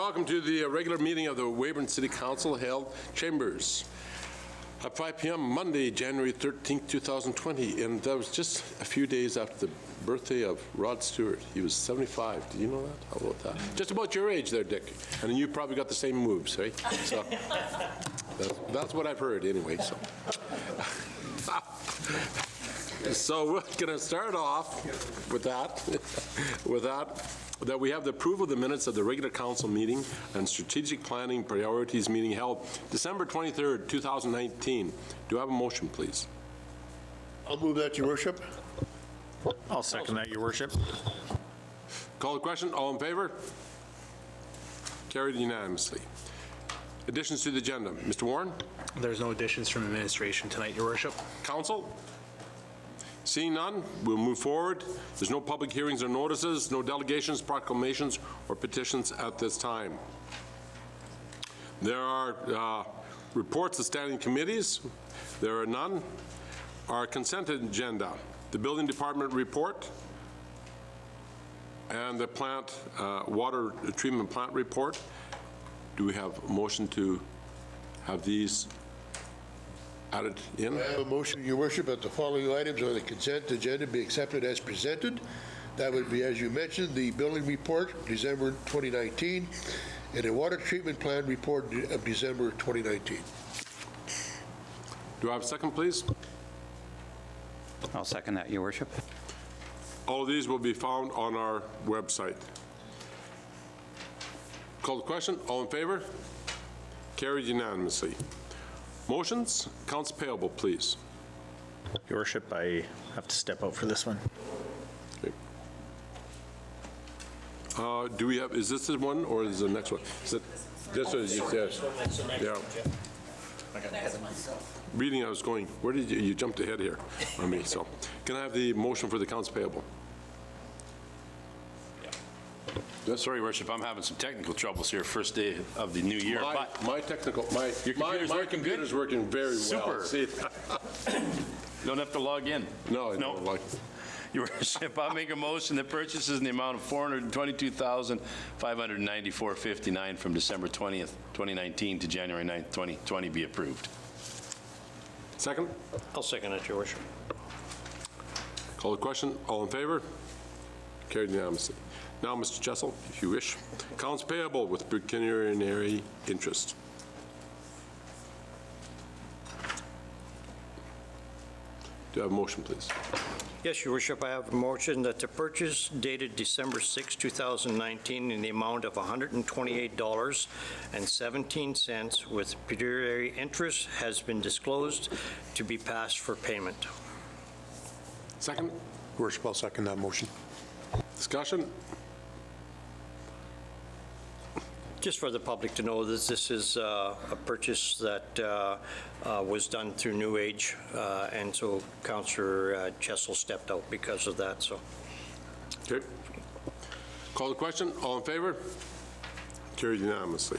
welcome to the regular meeting of the Weyburn City Council held chambers at 5 p.m. Monday, January 13th, 2020. And that was just a few days after the birthday of Rod Stewart. He was 75. Did you know that? How about that? Just about your age there, Dick. And you probably got the same moves, right? So that's what I've heard anyway. So we're going to start off with that we have the approval of the minutes of the regular council meeting and strategic planning priorities meeting held December 23rd, 2019. Do I have a motion, please? I'll move that, Your Worship. I'll second that, Your Worship. Call the question. All in favor? Carried unanimously. Additions to the agenda. Mr. Warren? There's no additions from administration tonight, Your Worship. Council? Seeing none, we'll move forward. There's no public hearings or notices, no delegations, proclamations, or petitions at this time. There are reports of standing committees. There are none. Our consent agenda, the building department report and the plant, water treatment plant report. Do we have a motion to have these added in? I have a motion, Your Worship, that the following items on the consent agenda be accepted as presented. That would be, as you mentioned, the building report, December 2019, and a water treatment plant report of December 2019. Do I have a second, please? I'll second that, Your Worship. All of these will be found on our website. Call the question. All in favor? Carried unanimously. Motions? Accounts payable, please. Your Worship, I have to step out for this one. Okay. Do we have, is this the one or is the next one? Is it, this is, yes. Yeah. Reading, I was going, where did you jumped ahead here on me, so. Can I have the motion for the accounts payable? Sorry, Worship, I'm having some technical troubles here, first day of the new year. My computer's working very well. Super. See, don't have to log in. No, I don't like. Your Worship, I'll make a motion that purchases in the amount of $422,594.59 from December 20th, 2019 to January 9th, 2020 be approved. Second? I'll second it, Your Worship. Call the question. All in favor? Carried unanimously. Now, Mr. Jessel, if you wish, accounts payable with pecuniary interest. Do you have a motion, please? Yes, Your Worship, I have a motion that the purchase dated December 6, 2019 in the amount of $128.17 with pecuniary interest has been disclosed to be passed for payment. Second? Your Worship, I'll second that motion. Discussion? Just for the public to know that this is a purchase that was done through New Age, and so Councillor Jessel stepped out because of that. So, okay. Call the question. All in favor? Carried unanimously.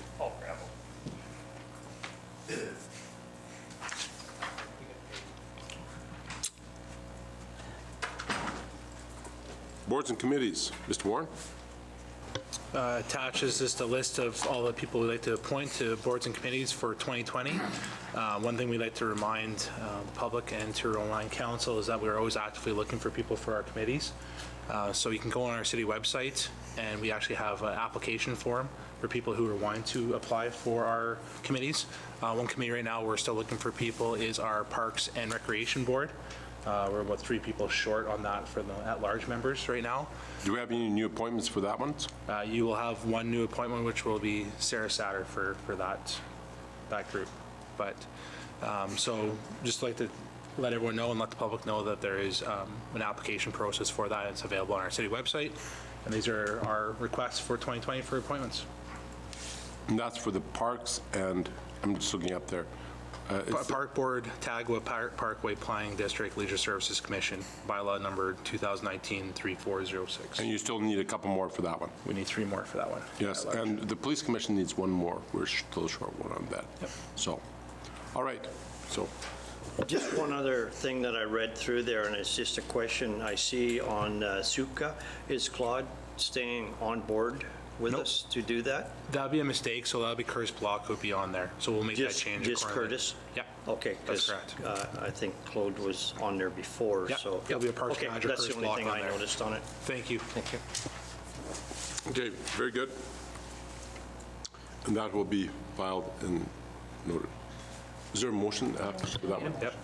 Boards and committees. Mr. Warren? Attached is just a list of all the people we'd like to appoint to boards and committees for 2020. One thing we'd like to remind the public and to our online council is that we're always actively looking for people for our committees. So you can go on our city website and we actually have an application form for people who are wanting to apply for our committees. One committee right now we're still looking for people is our Parks and Recreation Board. We're about 3 people short on that for the at-large members right now. Do we have any new appointments for that one? You will have one new appointment, which will be Sarah Satter for that group. But so just like to let everyone know and let the public know that there is an application process for that. It's available on our city website, and these are our requests for 2020 for appointments. And that's for the parks, and I'm just looking up there. Park Board, Tagua Parkway Planning District Leisure Services Commission, bylaw number 2019-3406. And you still need a couple more for that one? We need 3 more for that one. Yes, and the police commission needs 1 more. We're still short one on that. Yep. So, all right. So, just one other thing that I read through there, and it's just a question I see on Suka. Is Claude staying on board with us to do that? That'll be a mistake, so that'll be Curtis Block who'll be on there. So we'll make that Just change. just accordingly. Curtis? Yeah. Okay. That's 'cause, correct. I think Claude was on there before, Yeah, so. there'll be a Parks Okay, Manager, that's the Curtis only Block thing on I there. noticed on it. Thank you. Thank you. Okay, very good. And that will be filed and noted. Is there a motion after for that one? Yep.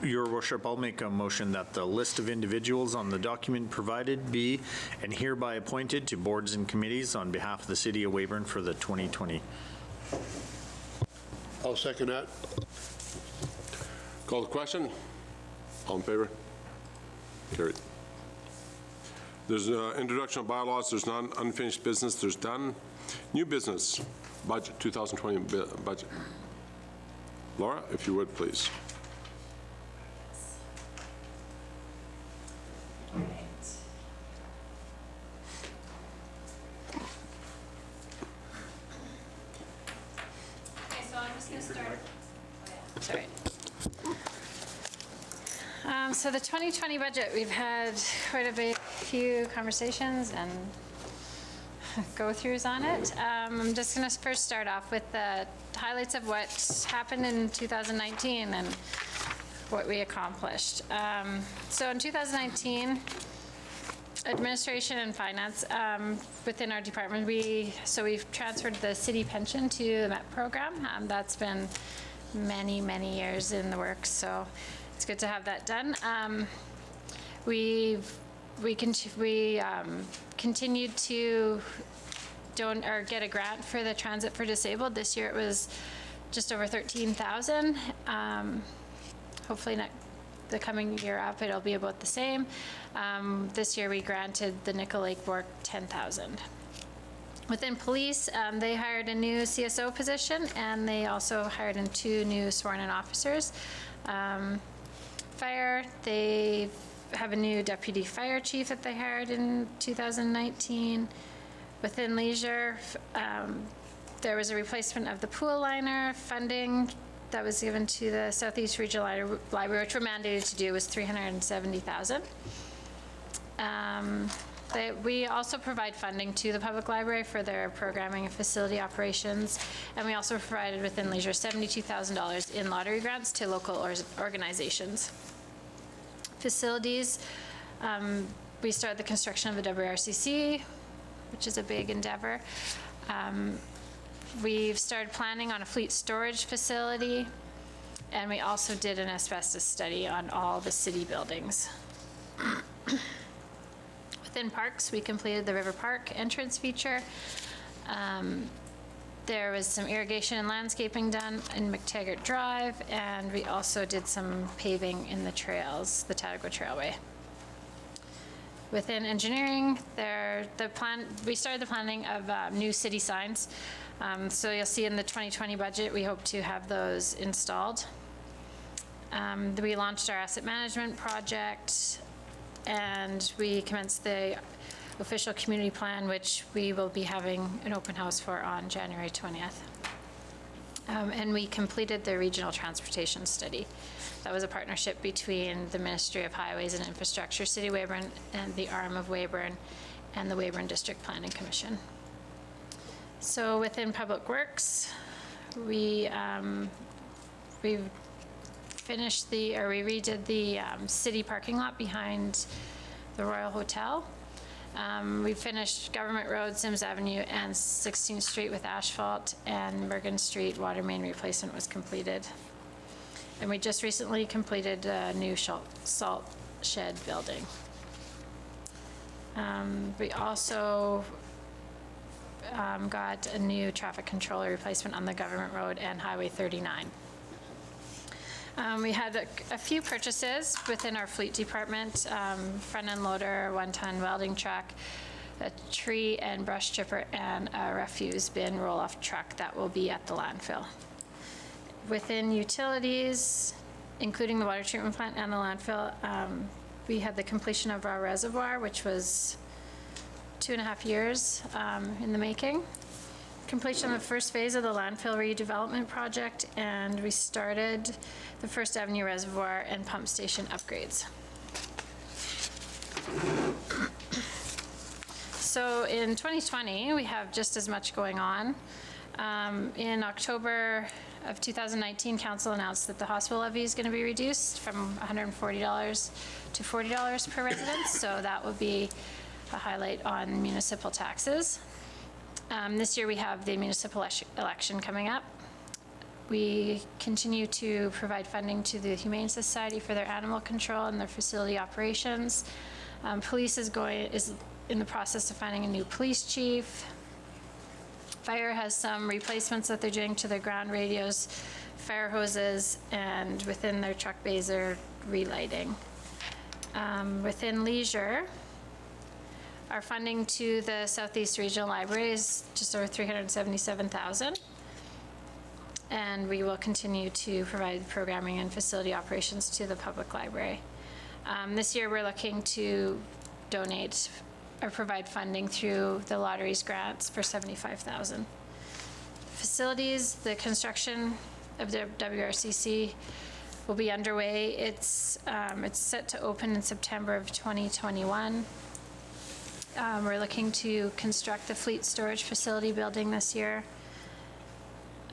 Your worship, I'll make a motion that the list of individuals on the document provided be and hereby appointed to boards and committees on behalf of the city of Weyburn for the 2020. I'll second that. Call the question. All in favor? Carried. There's introduction of bylaws. There's none. Unfinished business. There's done. New business. Budget, 2020 budget. Laura, if you would, please. Okay, so I'm just going to start. Sorry. So the 2020 budget, we've had quite a few conversations and go-throughs on it. I'm just going to first start off with the highlights of what happened in 2019 and what we accomplished. So in 2019, administration and finance within our department, we've transferred the city pension to the MET program. That's been many, many years in the works, so it's good to have that done. We continued to get a grant for the Transit for Disabled. This year it was just over 13,000. Hopefully the coming year up it'll be about the same. This year we granted the Nickel Lake Board 10,000. Within police, they hired a new CSO position and they also hired in 2 new sworn-in officers. Fire, they have a new deputy fire chief that they hired in 2019. Within leisure, there was a replacement of the pool liner funding that was given to the Southeast Regional Library, which we're mandated to do, was $370,000. We also provide funding to the public library for their programming and facility operations, and we also provided within leisure $72,000 in lottery grants to local organizations. Facilities, we started the construction of the WRCC, which is a big endeavor. We've started planning on a fleet storage facility, and we also did an asbestos study on all the city buildings. Within parks, we completed the River Park entrance feature. There was some irrigation and landscaping done in McTaggart Drive, and we also did some paving in the trails, the Tattagua Trailway. Within engineering, we started the planning of new city signs. So you'll see in the 2020 budget, we hope to have those installed. We launched our asset management project, and we commenced the official community plan, which we will be having an open house for on January 20th. And we completed the regional transportation study. That was a partnership between the Ministry of Highways and Infrastructure, City of Weyburn, and the arm of Weyburn, and the Weyburn District Planning Commission. So within Public Works, we redid the city parking lot behind the Royal Hotel. We finished Government Road, Sims Avenue, and 16th Street with asphalt, and Bergen Street water main replacement was completed. And we just recently completed a new salt shed building. We also got a new traffic controller replacement on the Government Road and Highway 39. We had a few purchases within our fleet department, front-end loader, 1-ton welding truck, a tree and brush chipper, and a refuse bin roll-off truck that will be at the landfill. Within utilities, including the water treatment plant and the landfill, we had the completion of our reservoir, which was 2.5 years in the making. Completion of the first phase of the landfill redevelopment project, and we started the First Avenue Reservoir and pump station upgrades. So in 2020, we have just as much going on. In October of 2019, council announced that the hospital levy is going to be reduced from $140 to $40 per resident. So that will be a highlight on municipal taxes. This year we have the municipal election coming up. We continue to provide funding to the Humane Society for their animal control and their facility operations. Police is in the process of finding a new police chief. Fire has some replacements that they're doing to their ground radios, fire hoses, and within their truck bays are relighting. Within leisure, our funding to the Southeast Regional Library is just over $377,000. And we will continue to provide programming and facility operations to the public library. This year, we're looking to donate or provide funding through the lottery's grants for $75,000. Facilities, the construction of the WRCC will be underway. It's set to open in September of 2021. We're looking to construct the fleet storage facility building this year.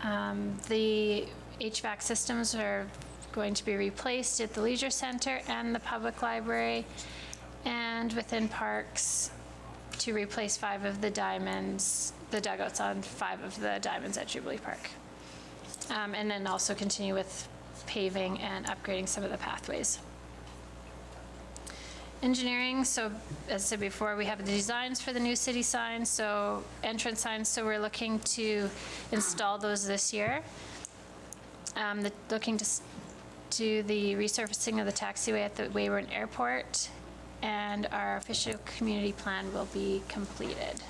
The HVAC systems are going to be replaced at the Leisure Center and the public library, and within parks to replace 5 of the diamonds, the dugouts on 5 of the diamonds at Jubilee Park. And then also continue with paving and upgrading some of the pathways. Engineering, so as I said before, we have the designs for the new city signs, so entrance signs, so we're looking to install those this year. Looking to do the resurfacing of the taxiway at the Weyburn Airport, and our official community plan will be completed.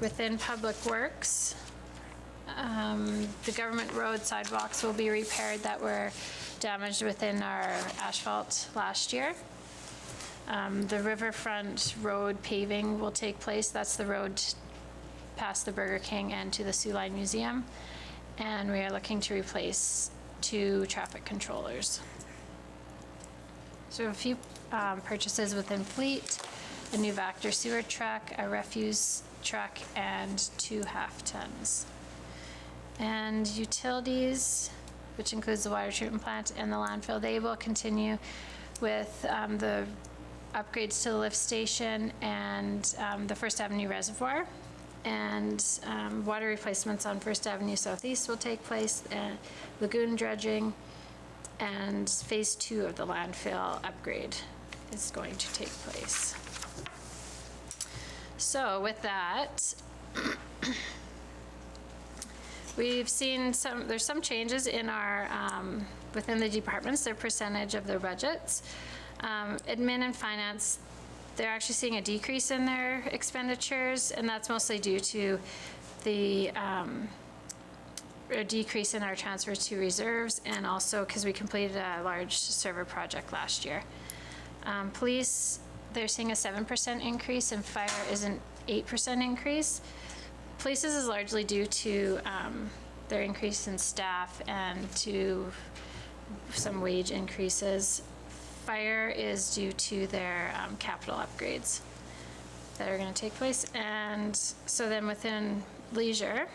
Within Public Works, the government road sidewalks will be repaired that were damaged within our asphalt last year. The Riverfront Road paving will take place. That's the road past the Burger King and to the Sioux Line Museum. And we are looking to replace 2 traffic controllers. So a few purchases within fleet, a new Vector sewer truck, a refuse truck, and 2 half-tons. And utilities, which includes the water treatment plant and the landfill, they will continue with the upgrades to the lift station and the First Avenue Reservoir. And water replacements on First Avenue Southeast will take place, and lagoon dredging, and phase 2 of the landfill upgrade is going to take place. So with that, we've seen there's some changes in our, within the departments, their percentage of their budgets. Admin and finance, they're actually seeing a decrease in their expenditures, and that's mostly due to the a decrease in our transfers to reserves, and also because we completed a large server project last year. Police, they're seeing a 7% increase, and fire is an 8% increase. Police's is largely due to their increase in staff and to some wage increases. Fire is due to their capital upgrades that are going to take place. And so then within leisure,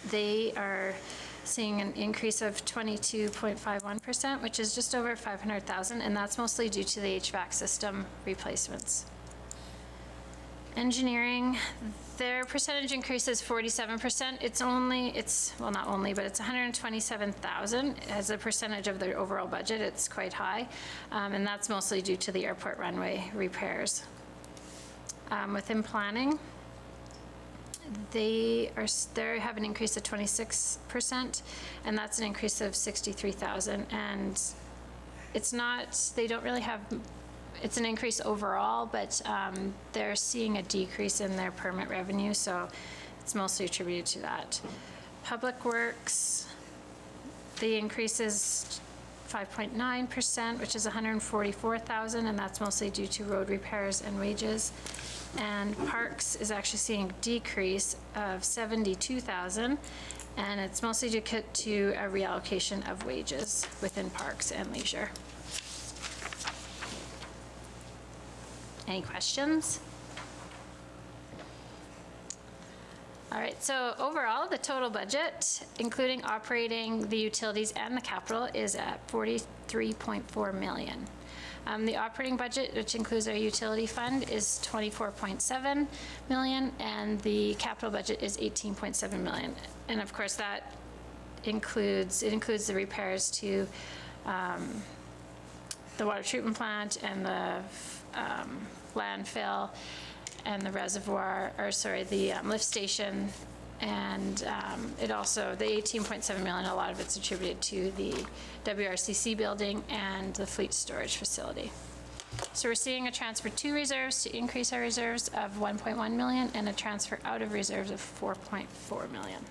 they are seeing an increase of 22.51%, which is just over 500,000, and that's mostly due to the HVAC system replacements. Engineering, their percentage increase is 47%. It's well, not only, but it's 127,000 as a percentage of their overall budget. It's quite high, and that's mostly due to the airport runway repairs. Within planning, they have an increase of 26%, and that's an increase of 63,000. And it's not, they don't really have, it's an increase overall, but they're seeing a decrease in their permit revenue, so it's mostly attributed to that. Public Works, the increase is 5.9%, which is 144,000, and that's mostly due to road repairs and wages. And Parks is actually seeing a decrease of 72,000, and it's mostly due to a reallocation of wages within Parks and Leisure. Any questions? All right, so overall, the total budget, including operating, the utilities, and the capital, is at $43.4 million. The operating budget, which includes our utility fund, is $24.7 million, and the capital budget is $18.7 million. And of course, that includes the repairs to the water treatment plant and the landfill and the reservoir, or sorry, the lift station. And it also, the $18.7 million, a lot of it's attributed to the WRCC building and the fleet storage facility. So we're seeing a transfer to reserves to increase our reserves of $1.1 million and a transfer out of reserves of $4.4 million.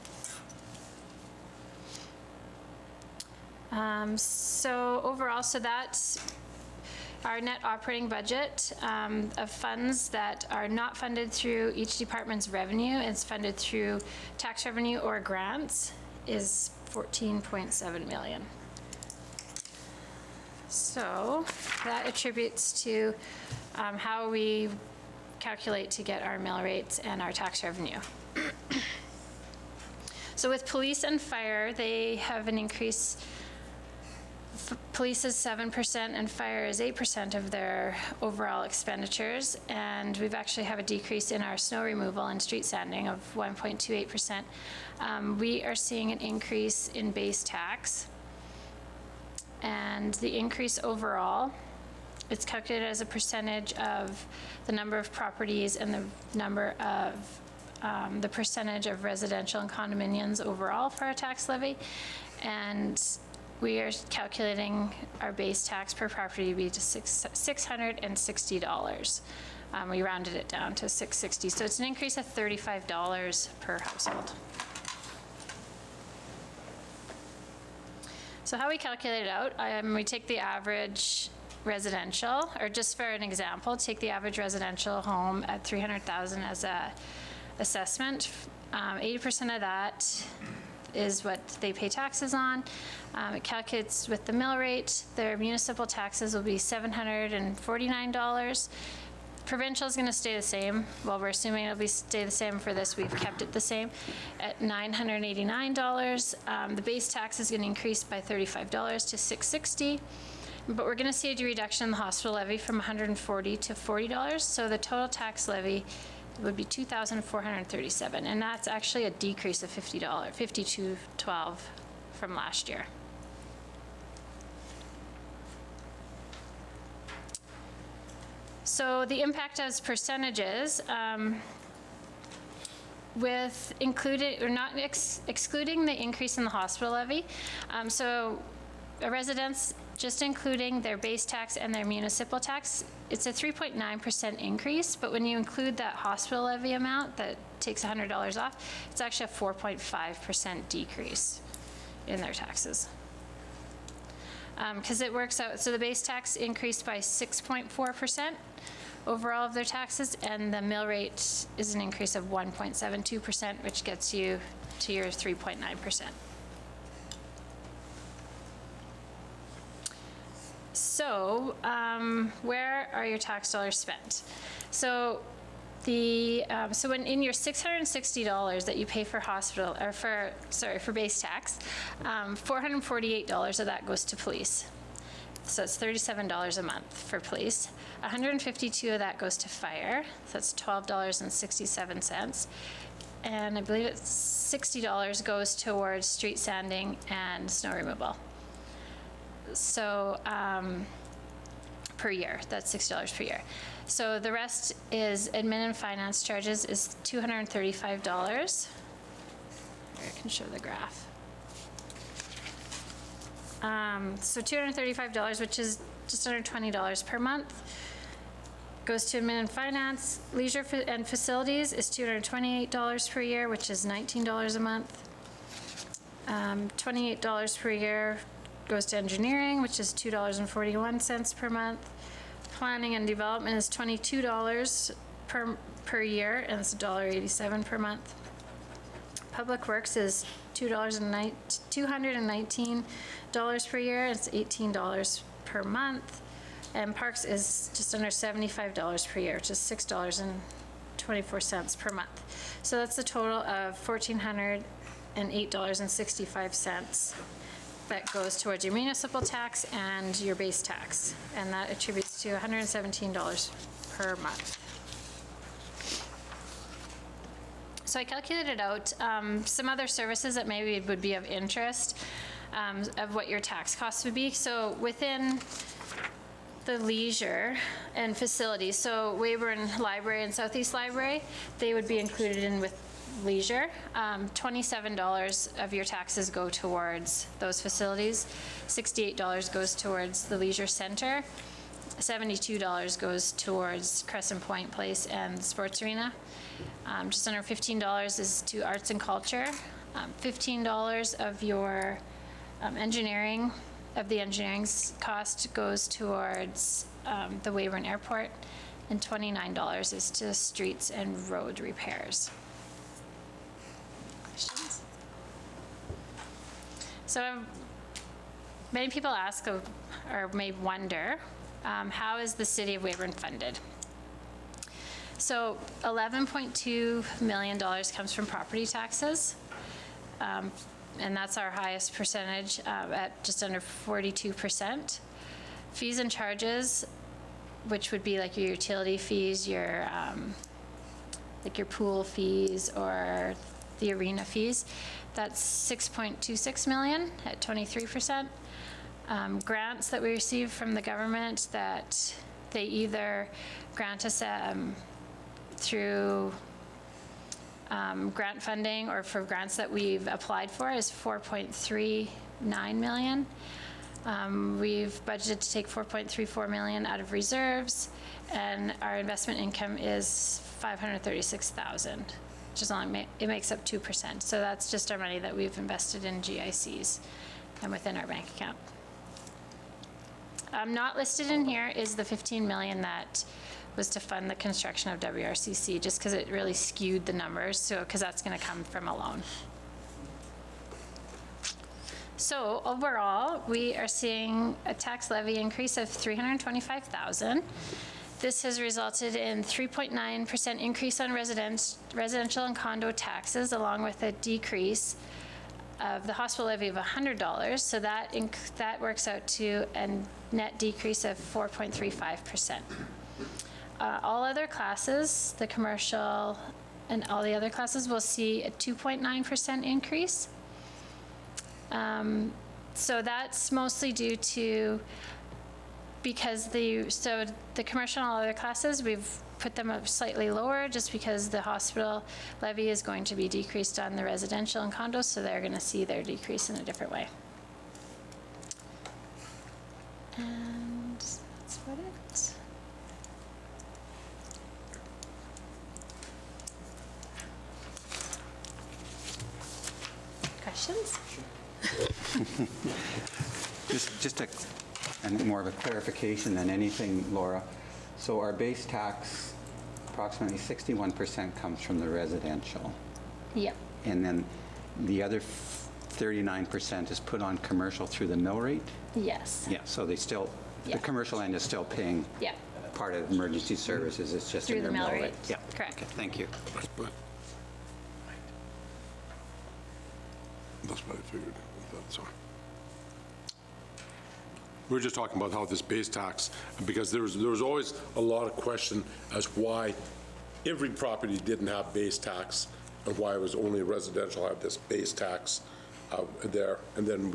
So overall, so that's our net operating budget of funds that are not funded through each department's revenue. It's funded through tax revenue or grants is $14.7 million. So that attributes to how we calculate to get our mill rates and our tax revenue. So with police and fire, they have an increase. Police is 7% and fire is 8% of their overall expenditures. And we've actually have a decrease in our snow removal and street sanding of 1.28%. We are seeing an increase in base tax. And the increase overall, it's calculated as a percentage of the number of properties and the number of the percentage of residential and condominiums overall for our tax levy. And we are calculating our base tax per property to be to $660. We rounded it down to $660. So it's an increase of $35 per household. So how we calculate it out, we take the average residential, or just for an example, take the average residential home at $300,000 as a assessment. 80% of that is what they pay taxes on. It calculates with the mill rate. Their municipal taxes will be $749. Provincial is going to stay the same. Well, we're assuming it'll stay the same for this. We've kept it the same at $989. The base tax is going to increase by $35 to $660. But we're going to see a reduction in the hospital levy from $140 to $40. So the total tax levy would be $2,437, and that's actually a decrease of $52.12 from last year. So the impact as percentages, with included or not excluding the increase in the hospital levy. So a residence, just including their base tax and their municipal tax, it's a 3.9% increase, but when you include that hospital levy amount that takes $100 off, it's actually a 4.5% decrease in their taxes. Because it works out, so the base tax increased by 6.4% overall of their taxes, and the mill rate is an increase of 1.72%, which gets you to your 3.9%. So where are your tax dollars spent? So so when in your $660 that you pay for hospital, or for base tax, $448 of that goes to police. So it's $37 a month for police. $152 of that goes to fire. So that's $12.67. And I believe it's $60 goes towards street sanding and snow removal. So per year, that's $60 per year. So the rest is admin and finance charges is $235. I can show the graph. So $235, which is just under $20 per month, goes to admin and finance. Leisure and facilities is $228 per year, which is $19 a month. $28 per year goes to engineering, which is $2.41 per month. Planning and development is $22 per year, and it's $1.87 per month. Public works is $219 per year, and it's $18 per month. And parks is just under $75 per year, which is $6.24 per month. So that's a total of $1,408.65 that goes towards your municipal tax and your base tax. And that attributes to $117 per month. So I calculated out some other services that maybe would be of interest of what your tax costs would be. So within the leisure and facilities, so Weyburn Library and Southeast Library, they would be included in with leisure. $27 of your taxes go towards those facilities. $68 goes towards the leisure center. $72 goes towards Crescent Point Place and Sports Arena. Just under $15 is to arts and culture. $15 of your engineering, of the engineering's cost goes towards the Weyburn Airport, and $29 is to streets and road repairs. Questions? So many people ask or may wonder, how is the city of Weyburn funded? So $11.2 million comes from property taxes, and that's our highest percentage at just under 42%. Fees and charges, which would be like your utility fees, your like your pool fees or the arena fees, that's $6.26 million at 23%. Grants that we receive from the government that they either grant us through grant funding or for grants that we've applied for is $4.39 million. We've budgeted to take $4.34 million out of reserves, and our investment income is $536,000, which is only, it makes up 2%. So that's just our money that we've invested in GICs and within our bank account. Not listed in here is the $15 million that was to fund the construction of WRCC, just because it really skewed the numbers, so because that's going to come from a loan. So overall, we are seeing a tax levy increase of $325,000. This has resulted in 3.9% increase on residential and condo taxes, along with a decrease of the hospital levy of $100. So that works out to a net decrease of 4.35%. All other classes, the commercial and all the other classes, will see a 2.9% increase. So that's mostly due to, because the commercial and all other classes, we've put them up slightly lower just because the hospital levy is going to be decreased on the residential and condos, so they're going to see their decrease in a different way. And that's about it. Questions? Just more of a clarification than anything, Laura. So our base tax, approximately 61% comes from the residential. Yep. And then the other 39% is put on commercial through the mill rate? Yes. Yeah, so they still, Yeah. the commercial end is still paying Yeah. part of emergency services, it's just Through in the their mill mill rate. Yeah. Correct. Okay, thank you. That's what I figured. That's all. We were just talking about how this base tax, because there was always a lot of question as why every property didn't have base tax and why it was only residential had this base tax there. And then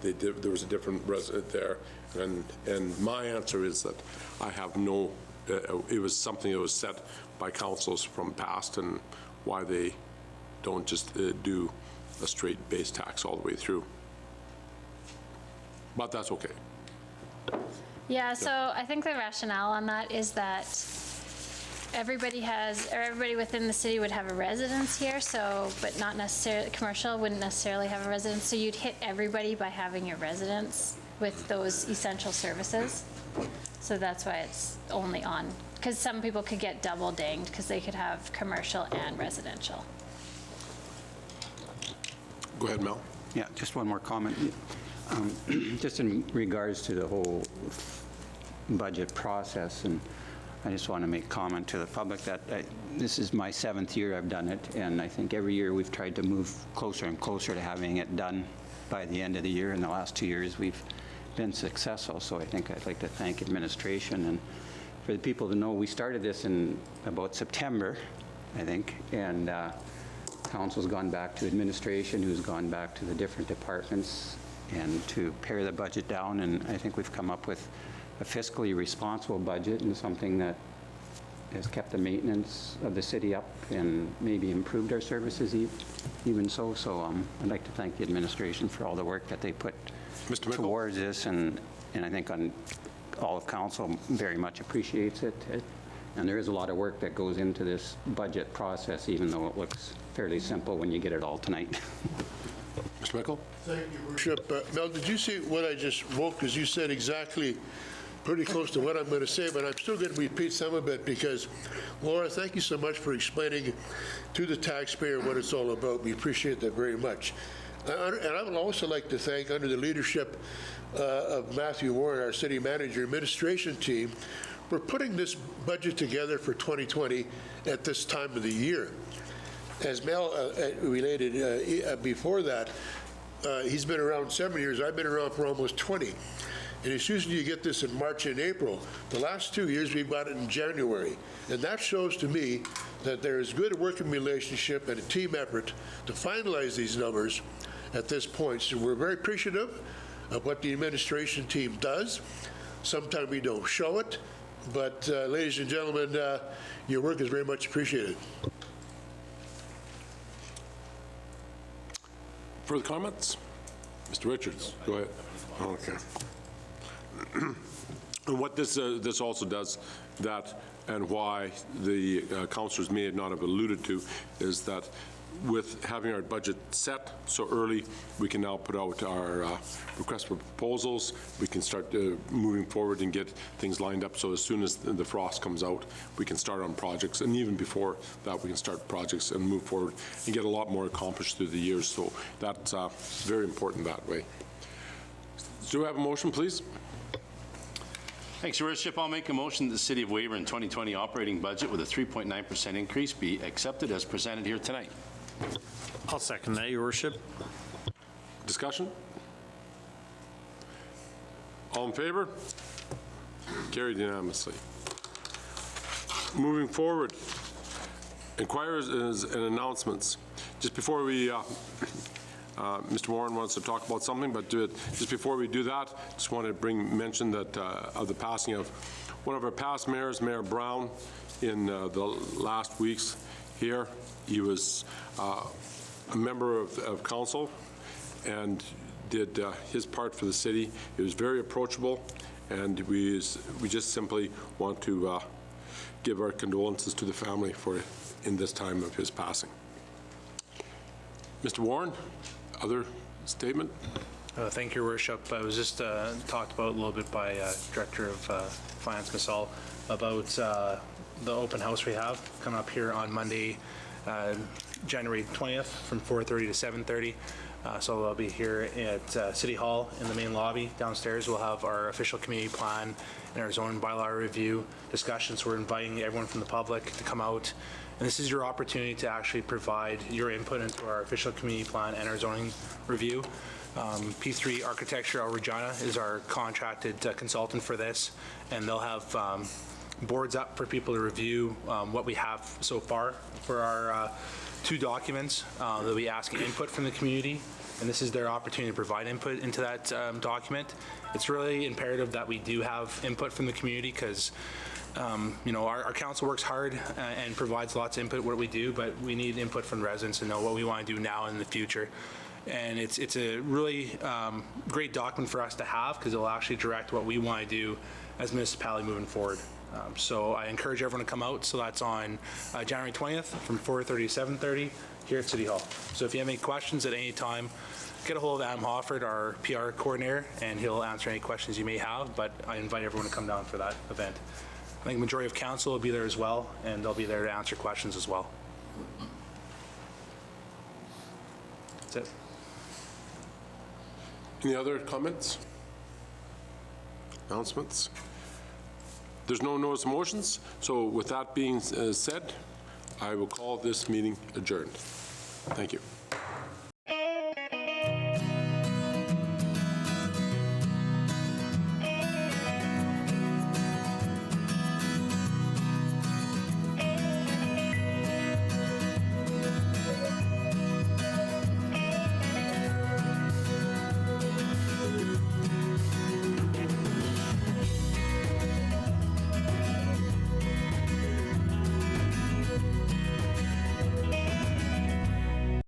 there was a different resident there. And my answer is that I have no, it was something that was set by councils from past and why they don't just do a straight base tax all the way through. But that's okay. Yeah, so I think the rationale on that is that everybody within the city would have a residence here, so, but not necessarily, commercial wouldn't necessarily have a residence, so you'd hit everybody by having your residence with those essential services. So that's why it's only on, because some people could get double dinged, because they could have commercial and residential. Go ahead, Mel. Yeah, just one more comment. Just in regards to the whole budget process. And I just want to make comment to the public that this is my 7th year I've done it, and I think every year we've tried to move closer and closer to having it done by the end of the year. In the last 2 years, we've been successful, so I think I'd like to thank administration. And for the people to know, we started this in about September, I think, and council's gone back to administration, who's gone back to the different departments, and to pare the budget down, and I think we've come up with a fiscally responsible budget and something that has kept the maintenance of the city up and maybe improved our services even so. So I'd like to thank the administration for all the work that they put towards this, and I think all of council very much appreciates it. And there is a lot of work that goes into this budget process, even though it looks fairly simple when you get it all tonight. Mr. Michael? Thank you, Worship. Mel, did you see what I just wrote? Because you said exactly pretty close to what I'm going to say, but I'm still going to repeat some of it because, Laura, thank you so much for explaining to the taxpayer what it's all about. We appreciate that very much. And I would also like to thank, under the leadership of Matthew Warren, our city manager, administration team, for putting this budget together for 2020 at this time of the year. As Mel related before that, he's been around 7 years. I've been around for almost 20. And it's usually you get this in March and April. The last 2 years, we've got it in January. And that shows to me that there is good working relationship and a team effort to finalize these numbers at this point. So we're very appreciative of what the administration team does. Sometimes we don't show it, but ladies and gentlemen, your work is very much appreciated. Further comments? Mr. Richards, go ahead. Okay. And what this also does, that, and why the councillors may not have alluded to, is that with having our budget set so early, we can now put out our request for proposals. We can start moving forward and get things lined up. So as soon as the frost comes out, we can start on projects. And even before that, we can start projects and move forward and get a lot more accomplished through the years. So that's very important that way. Do we have a motion, please? Thanks, Your Worship. I'll make a motion that the City of Weyburn 2020 operating budget with a 3.9% increase be accepted as presented here tonight. I'll second that, Your Worship. Discussion? All in favor? Carried unanimously. Moving forward, inquiries and announcements. Just before we Mr. Warren wants to talk about something, but just before we do that, just want to mention that of the passing of one of our past mayors, Mayor Brown, in the last weeks here. He was a member of council and did his part for the city. He was very approachable, and we just simply want to give our condolences to the family in this time of his passing. Mr. Warren? Other statement? Thank you, Your Worship. I was just talked about a little bit by Director of Finance Masal about the open house we have coming up here on Monday, January 20th from 4:30 to 7:30. So I'll be here at City Hall in the main lobby downstairs. We'll have our official community plan and our zoning bylaw review discussions. We're inviting everyone from the public to come out. And this is your opportunity to actually provide your input into our official community plan and our zoning review. P3 Architecture El Regina is our contracted consultant for this, and they'll have boards up for people to review what we have so far for our two documents. They'll be asking input from the community, and this is their opportunity to provide input into that document. It's really imperative that we do have input from the community because you know, our council works hard and provides lots of input what we do, but we need input from residents to know what we want to do now and in the future. And it's a really great document for us to have because it'll actually direct what we want to do as a municipality moving forward. So I encourage everyone to come out. So that's on January 20th from 4:30 to 7:30 here at City Hall. So if you have any questions at any time, get a hold of Adam Hofford, our PR coordinator, and he'll answer any questions you may have. But I invite everyone to come down for that event. I think the majority of council will be there as well, and they'll be there to answer questions as well. That's it. Any other comments? Announcements? There's no notice of motions, so with that being said, I will call this meeting adjourned. Thank you.